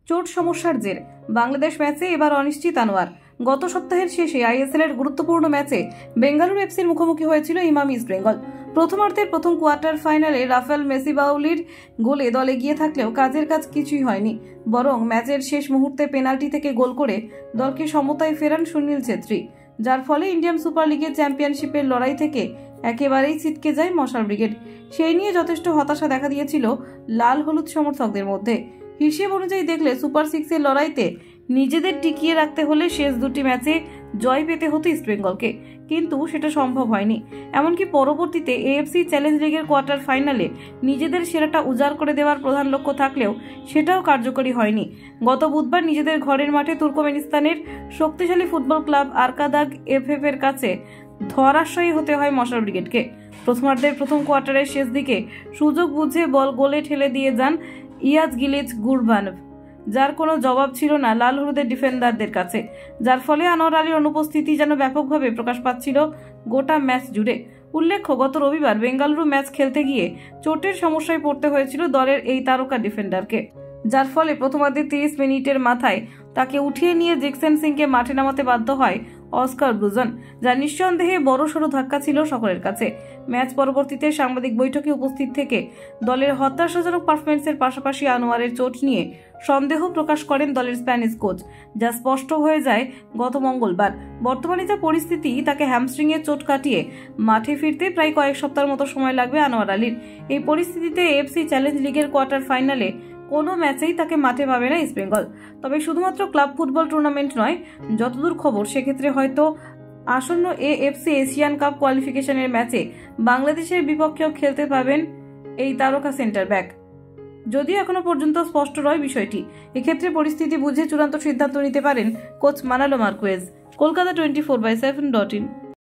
চোট সমস্যার জের বাংলাদেশ ম্যাচে এবার অনিশ্চিত আনোয়ার। গত সপ্তাহের শেষে আইএসএল এর গুরুত্বপূর্ণ ম্যাচে বেঙ্গালুরু এফসির মুখোমুখি হয়েছিল ইমামি ইস্ট বেঙ্গল। প্রথমার্ধের প্রথম কোয়ার্টার ফাইনালে রাফেল মেসিবাউলির গোলে দল এগিয়ে থাকলেও কাজের কাজ কিছুই হয়নি, বরং ম্যাচের শেষ মুহূর্তে পেনাল্টি থেকে গোল করে দলকে সমতায় ফেরান সুনীল ছেত্রী, যার ফলে ইন্ডিয়ান সুপার লিগের চ্যাম্পিয়নশিপের লড়াই থেকে একেবারেই ছিটকে যায় মশাল ব্রিগেড। সেই নিয়ে যথেষ্ট হতাশা দেখা দিয়েছিল লাল হলুদ সমর্থকদের মধ্যে। হিসেব অনুযায়ী দেখলে সুপার সিক্সের লড়াইতে নিজেদের টিকিয়ে রাখতে হলে শেষ দুটি ম্যাচে জয় পেতে হতো ইস্টবেঙ্গলকে, কিন্তু সেটা সম্ভব হয়নি। এমনকি পরবর্তীতে এএফসি চ্যালেঞ্জ লিগের কোয়ার্টার ফাইনালে নিজেদের সেরাটা উজাড় করে দেওয়ার প্রধান লক্ষ্য থাকলেও সেটাও কার্যকরী হয়নি। গত বুধবার নিজেদের ঘরের মাঠে তুর্কমেনিস্তানের শক্তিশালী ফুটবল ক্লাব আরকাদাগ এফএফ এর কাছে ধরাশয়ী হতে হয় মশাল ব্রিগেডকে। প্রথমার্ধের প্রথম কোয়ার্টারের শেষ দিকে সুযোগ বুঝে বল গোলে ঠেলে দিয়ে যান ইয়াজ গিলিচ গুরবানভ, যার কোনো জবাব ছিল না লাল হলুদের ডিফেন্ডারদের কাছে, যার ফলে আনোয়ার আলীর অনুপস্থিতি যেন ব্যাপকভাবে প্রকাশ পাচ্ছিল গোটা ম্যাচ জুড়ে। উল্লেখ্য, গত রবিবার বেঙ্গালুরু ম্যাচ খেলতে গিয়ে চোটের সমস্যায় পড়তে হয়েছিল দলের এই তারকা ডিফেন্ডারকে, যার ফলে প্রথমার্ধের 30 মিনিটের মাথায় তাকে উঠিয়ে নিয়ে জেকসন সিংকে মাঠে নামাতে বাধ্য হয় অস্কার ব্রুজন, যা নিঃসন্দেহে বড়সড় ধাক্কা ছিল সকলের কাছে। ম্যাচ পরবর্তীতে সাংবাদিক বৈঠকে উপস্থিত থেকে দলের হতাশাজনক পারফরম্যান্সের পাশাপাশি আনোয়ারের চোট নিয়ে সন্দেহ প্রকাশ করেন দলের স্প্যানিশ কোচ, যা স্পষ্ট হয়ে যায় গত মঙ্গলবার। বর্তমানে যা পরিস্থিতি, তাকে হ্যামস্ট্রিংয়ের চোট কাটিয়ে মাঠে ফিরতে প্রায় কয়েক সপ্তাহের মতো সময় লাগবে আনোয়ার আলীর। এই পরিস্থিতিতে এএফসি চ্যালেঞ্জ লিগের কোয়ার্টার ফাইনালে কোনো ম্যাচেই তাকে মাঠে পাবে না ইস্টবেঙ্গল। তবে শুধুমাত্র ক্লাব ফুটবল টুর্নামেন্ট নয়, যতদূর খবর সেক্ষেত্রে হয়তো আসন্ন এএফসি এশিয়ান কাপ কোয়ালিফিকেশনের ম্যাচে বাংলাদেশের বিপক্ষেও খেলতে পারবেন এই তারকা সেন্টার ব্যাক, যদিও এখনো পর্যন্ত স্পষ্ট নয় বিষয়টি। এক্ষেত্রে পরিস্থিতি বুঝে চূড়ান্ত সিদ্ধান্ত নিতে পারেন কোচ মানালো মার্কুয়েজ। কলকাতা 24/7.in।